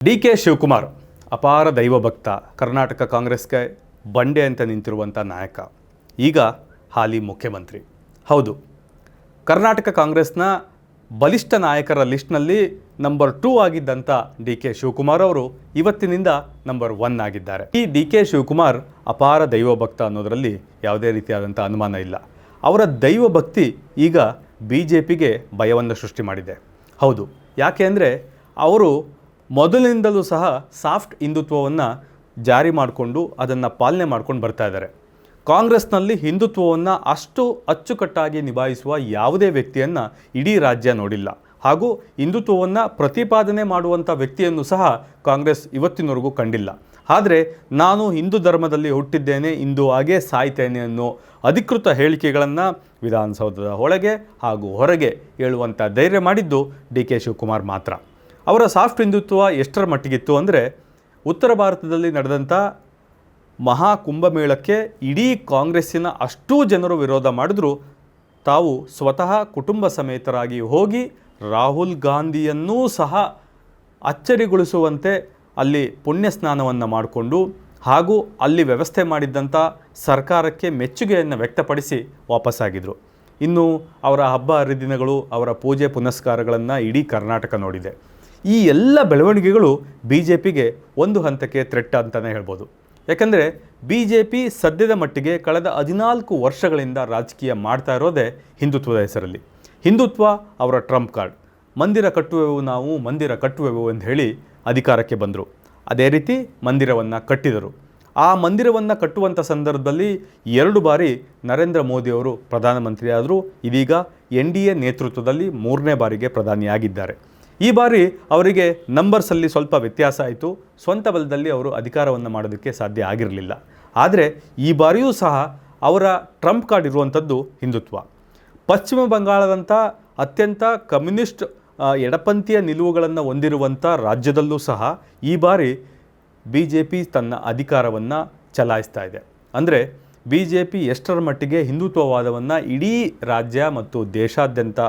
ಡಿ.ಕೆ. ಶಿವಕುಮಾರ್ ಅಪಾರ ದೈವ ಭಕ್ತ, ಕರ್ನಾಟಕ ಕಾಂಗ್ರೆಸ್ಗೆ ಬಂಡೆ ಅಂತ ನಿಂತಿರುವಂಥ ನಾಯಕ, ಈಗ ಹಾಲಿ ಮುಖ್ಯಮಂತ್ರಿ. ಹೌದು, ಕರ್ನಾಟಕ ಕಾಂಗ್ರೆಸ್ನ ಬಲಿಷ್ಠ ನಾಯಕರ ಲಿಸ್ಟ್ನಲ್ಲಿ ನಂಬರ್ 2 ಆಗಿದ್ದಂಥ ಡಿ.ಕೆ. ಶಿವಕುಮಾರ್ ಅವರು ಇವತ್ತಿನಿಂದ ನಂಬರ್ 1 ಆಗಿದ್ದಾರೆ. ಈ ಡಿ.ಕೆ. ಶಿವಕುಮಾರ್ ಅಪಾರ ದೈವ ಭಕ್ತ ಅನ್ನೋದರಲ್ಲಿ ಯಾವುದೇ ರೀತಿಯಾದಂಥ ಅನುಮಾನ ಇಲ್ಲ. ಅವರ ದೈವ ಭಕ್ತಿ ಈಗ BJPಗೆ ಭಯವನ್ನು ಸೃಷ್ಟಿ ಮಾಡಿದೆ. ಹೌದು, ಯಾಕೆ ಅಂದರೆ ಅವರು ಮೊದಲಿನಿಂದಲೂ ಸಹ ಸಾಫ್ಟ್ ಹಿಂದುತ್ವವನ್ನು ಜಾರಿ ಮಾಡಿಕೊಂಡು ಅದನ್ನು ಪಾಲನೆ ಮಾಡ್ಕೊಂಡು ಬರ್ತಾ ಇದ್ದಾರೆ. ಕಾಂಗ್ರೆಸ್ನಲ್ಲಿ ಹಿಂದುತ್ವವನ್ನು ಅಷ್ಟು ಅಚ್ಚುಕಟ್ಟಾಗಿ ನಿಭಾಯಿಸುವ ಯಾವುದೇ ವ್ಯಕ್ತಿಯನ್ನು ಇಡೀ ರಾಜ್ಯ ನೋಡಿಲ್ಲ. ಹಾಗೂ ಹಿಂದುತ್ವವನ್ನು ಪ್ರತಿಪಾದನೆ ಮಾಡುವಂಥ ವ್ಯಕ್ತಿಯನ್ನು ಸಹ ಕಾಂಗ್ರೆಸ್ ಇವತ್ತಿನವರೆಗೂ ಕಂಡಿಲ್ಲ. ಆದರೆ ನಾನು ಹಿಂದೂ ಧರ್ಮದಲ್ಲಿ ಹುಟ್ಟಿದ್ದೇನೆ, ಹಿಂದೂ ಆಗೇ ಸಾಯ್ತೇನೆ ಅನ್ನೋ ಅಧಿಕೃತ ಹೇಳಿಕೆಗಳನ್ನು ವಿಧಾನಸೌಧದ ಒಳಗೆ ಹಾಗೂ ಹೊರಗೆ ಹೇಳುವಂಥ ಧೈರ್ಯ ಮಾಡಿದ್ದು ಡಿ.ಕೆ. ಶಿವಕುಮಾರ್ ಮಾತ್ರ. ಅವರ ಸಾಫ್ಟ್ ಹಿಂದುತ್ವ ಎಷ್ಟರ ಮಟ್ಟಿಗಿತ್ತು ಅಂದರೆ, ಉತ್ತರ ಭಾರತದಲ್ಲಿ ನಡೆದಂಥ ಮಹಾ ಕುಂಭಮೇಳಕ್ಕೆ ಇಡೀ ಕಾಂಗ್ರೆಸ್ಸಿನ ಅಷ್ಟೂ ಜನರು ವಿರೋಧ ಮಾಡಿದ್ರು, ತಾವು ಸ್ವತಃ ಕುಟುಂಬ ಸಮೇತರಾಗಿ ಹೋಗಿ ರಾಹುಲ್ ಗಾಂಧಿಯನ್ನೂ ಸಹ ಅಚ್ಚರಿಗೊಳಿಸುವಂತೆ ಅಲ್ಲಿ ಪುಣ್ಯ ಸ್ನಾನವನ್ನು ಮಾಡಿಕೊಂಡು ಹಾಗೂ ಅಲ್ಲಿ ವ್ಯವಸ್ಥೆ ಮಾಡಿದ್ದಂಥ ಸರ್ಕಾರಕ್ಕೆ ಮೆಚ್ಚುಗೆಯನ್ನು ವ್ಯಕ್ತಪಡಿಸಿ ವಾಪಸ್ಸಾಗಿದ್ದರು. ಇನ್ನು ಅವರ ಹಬ್ಬ ಹರಿದಿನಗಳು, ಅವರ ಪೂಜೆ ಪುನಸ್ಕಾರಗಳನ್ನು ಇಡೀ ಕರ್ನಾಟಕ ನೋಡಿದೆ. ಈ ಎಲ್ಲ ಬೆಳವಣಿಗೆಗಳು BJPಗೆ ಒಂದು ಹಂತಕ್ಕೆ ಥ್ರೆಟ್ ಅಂತಲೇ ಹೇಳ್ಬೋದು. ಯಾಕಂದರೆ BJP ಸದ್ಯದ ಮಟ್ಟಿಗೆ ಕಳೆದ 14 ವರ್ಷಗಳಿಂದ ರಾಜಕೀಯ ಮಾಡ್ತಾ ಇರೋದೇ ಹಿಂದುತ್ವದ ಹೆಸರಲ್ಲಿ. ಹಿಂದುತ್ವ ಅವರ ಟ್ರಂಪ್ ಕಾರ್ಡ್. ಮಂದಿರ ಕಟ್ಟುವೆವು, ನಾವು ಮಂದಿರ ಕಟ್ಟುವೆವು ಅಂತ ಹೇಳಿ ಅಧಿಕಾರಕ್ಕೆ ಬಂದರು. ಅದೇ ರೀತಿ ಮಂದಿರವನ್ನು ಕಟ್ಟಿದರು. ಆ ಮಂದಿರವನ್ನು ಕಟ್ಟುವಂಥ ಸಂದರ್ಭದಲ್ಲಿ 2 ಬಾರಿ ನರೇಂದ್ರ ಮೋದಿಯವರು ಪ್ರಧಾನಮಂತ್ರಿ ಆದರು. ಇದೀಗ NDA ನೇತೃತ್ವದಲ್ಲಿ 3ನೇ ಬಾರಿಗೆ ಪ್ರಧಾನಿಯಾಗಿದ್ದಾರೆ. ಈ ಬಾರಿ ಅವರಿಗೆ ನಂಬರ್ಸಲ್ಲಿ ಸ್ವಲ್ಪ ವ್ಯತ್ಯಾಸ ಆಯಿತು. ಸ್ವಂತ ಬಲದಲ್ಲಿ ಅವರು ಅಧಿಕಾರವನ್ನು ಮಾಡೋದಕ್ಕೆ ಸಾಧ್ಯ ಆಗಿರಲಿಲ್ಲ. ಆದರೆ ಈ ಬಾರಿಯೂ ಸಹ ಅವರ ಟ್ರಂಪ್ ಕಾರ್ಡ್ ಇರುವಂಥದ್ದು ಹಿಂದುತ್ವ. ಪಶ್ಚಿಮ ಬಂಗಾಳದಂಥ ಅತ್ಯಂತ ಕಮ್ಯುನಿಸ್ಟ್ ಎಡಪಂಥೀಯ ನಿಲುವುಗಳನ್ನು ಹೊಂದಿರುವಂಥ ರಾಜ್ಯದಲ್ಲೂ ಸಹ ಈ ಬಾರಿ BJP ತನ್ನ ಅಧಿಕಾರವನ್ನು ಚಲಾಯಿಸ್ತಾ ಇದೆ. ಅಂದರೆ BJP ಎಷ್ಟರ ಮಟ್ಟಿಗೆ ಹಿಂದುತ್ವವಾದವನ್ನು ಇಡೀ ರಾಜ್ಯ ಮತ್ತು ದೇಶಾದ್ಯಂತ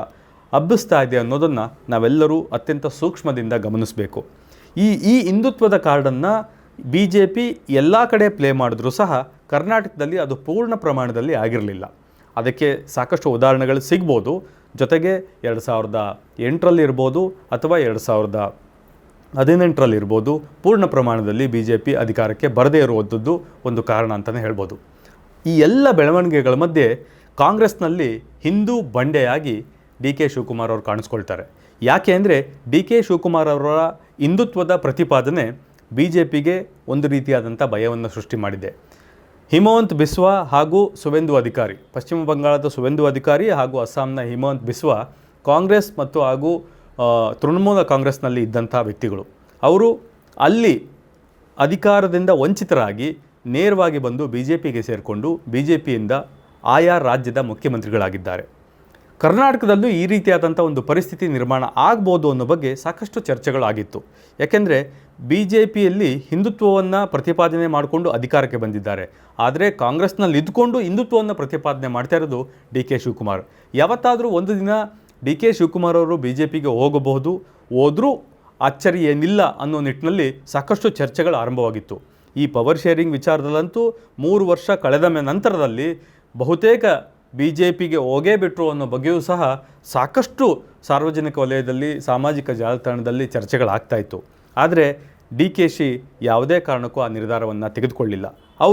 ಹಬ್ಬಿಸ್ತಾ ಇದೆ ಅನ್ನೋದನ್ನು ನಾವೆಲ್ಲರೂ ಅತ್ಯಂತ ಸೂಕ್ಷ್ಮದಿಂದ ಗಮನಿಸಬೇಕು. ಈ ಹಿಂದುತ್ವದ ಕಾರ್ಡನ್ನು BJP ಎಲ್ಲ ಕಡೆ ಪ್ಲೇ ಮಾಡಿದ್ರೂ ಸಹ ಕರ್ನಾಟಕದಲ್ಲಿ ಅದು ಪೂರ್ಣ ಪ್ರಮಾಣದಲ್ಲಿ ಆಗಿರಲಿಲ್ಲ. ಅದಕ್ಕೆ ಸಾಕಷ್ಟು ಉದಾಹರಣೆಗಳು ಸಿಗ್ಬೋದು. ಜೊತೆಗೆ 2008ರಲ್ಲಿ ಇರ್ಬೋದು ಅಥವಾ 2018ರಲ್ಲಿ ಇರ್ಬೋದು, ಪೂರ್ಣ ಪ್ರಮಾಣದಲ್ಲಿ BJP ಅಧಿಕಾರಕ್ಕೆ ಬರದೇ ಇರುವಂಥದ್ದು ಒಂದು ಕಾರಣ ಅಂತಲೇ ಹೇಳ್ಬೋದು. ಈ ಎಲ್ಲ ಬೆಳವಣಿಗೆಗಳ ಮಧ್ಯೆ ಕಾಂಗ್ರೆಸ್ನಲ್ಲಿ ಹಿಂದೂ ಬಂಡೆಯಾಗಿ ಡಿ.ಕೆ. ಶಿವಕುಮಾರ್ ಅವರು ಕಾಣಿಸ್ಕೊಳ್ತಾರೆ. ಯಾಕೆ ಅಂದರೆ ಡಿ.ಕೆ. ಶಿವಕುಮಾರ್ ಅವರ ಹಿಂದುತ್ವದ ಪ್ರತಿಪಾದನೆ BJPಗೆ ಒಂದು ರೀತಿಯಾದಂಥ ಭಯವನ್ನು ಸೃಷ್ಟಿ ಮಾಡಿದೆ. ಹಿಮವಂತ್ ಬಿಸ್ವಾ ಹಾಗೂ ಸುವೇಂದು ಅಧಿಕಾರಿ, ಪಶ್ಚಿಮ ಬಂಗಾಳದ ಸುವೇಂದು ಅಧಿಕಾರಿ ಹಾಗೂ ಅಸ್ಸಾಂನ ಹಿಮವಂತ್ ಬಿಸ್ವಾ ಕಾಂಗ್ರೆಸ್ ಮತ್ತು ಹಾಗೂ ತೃಣಮೂಲ ಕಾಂಗ್ರೆಸ್ನಲ್ಲಿ ಇದ್ದಂಥ ವ್ಯಕ್ತಿಗಳು. ಅವರು ಅಲ್ಲಿ ಅಧಿಕಾರದಿಂದ ವಂಚಿತರಾಗಿ ನೇರವಾಗಿ ಬಂದು BJPಗೆ ಸೇರಿಕೊಂಡು BJPಯಿಂದ ಆಯಾ ರಾಜ್ಯದ ಮುಖ್ಯಮಂತ್ರಿಗಳಾಗಿದ್ದಾರೆ. ಕರ್ನಾಟಕದಲ್ಲೂ ಈ ರೀತಿಯಾದಂಥ ಒಂದು ಪರಿಸ್ಥಿತಿ ನಿರ್ಮಾಣ ಆಗ್ಬೋದು ಅನ್ನೋ ಬಗ್ಗೆ ಸಾಕಷ್ಟು ಚರ್ಚೆಗಳಾಗಿತ್ತು. ಯಾಕೆಂದರೆ BJPಯಲ್ಲಿ ಹಿಂದುತ್ವವನ್ನು ಪ್ರತಿಪಾದನೆ ಮಾಡಿಕೊಂಡು ಅಧಿಕಾರಕ್ಕೆ ಬಂದಿದ್ದಾರೆ. ಆದರೆ ಕಾಂಗ್ರೆಸ್ನಲ್ಲಿ ಇದ್ದುಕೊಂಡು ಹಿಂದುತ್ವವನ್ನು ಪ್ರತಿಪಾದನೆ ಮಾಡ್ತಾ ಇರೋದು ಡಿ.ಕೆ. ಶಿವಕುಮಾರ್. ಯಾವತ್ತಾದರೂ ಒಂದು ದಿನ ಡಿ.ಕೆ. ಶಿವಕುಮಾರ್ ಅವರು BJPಗೆ ಹೋಗಬಹುದು, ಹೋದರೂ ಅಚ್ಚರಿ ಏನಿಲ್ಲ ಅನ್ನೋ ನಿಟ್ಟಿನಲ್ಲಿ ಸಾಕಷ್ಟು ಚರ್ಚೆಗಳು ಆರಂಭವಾಗಿತ್ತು. ಈ ಪವರ್ ಶೇರಿಂಗ್ ವಿಚಾರದಲ್ಲಂತೂ 3 ವರ್ಷ ಕಳೆದ ನಂತರದಲ್ಲಿ ಬಹುತೇಕ BJPಗೆ ಹೋಗೇ ಬಿಟ್ಟರು ಅನ್ನೋ ಬಗ್ಗೆಯೂ ಸಹ ಸಾಕಷ್ಟು ಸಾರ್ವಜನಿಕ ವಲಯದಲ್ಲಿ, ಸಾಮಾಜಿಕ ಜಾಲತಾಣದಲ್ಲಿ ಚರ್ಚೆಗಳಾಗ್ತಾಯಿತ್ತು. ಆದರೆ DKಶಿ ಯಾವುದೇ ಕಾರಣಕ್ಕೂ ಆ ನಿರ್ಧಾರವನ್ನು ತೆಗೆದುಕೊಳ್ಳಿಲ್ಲ. ಅವರು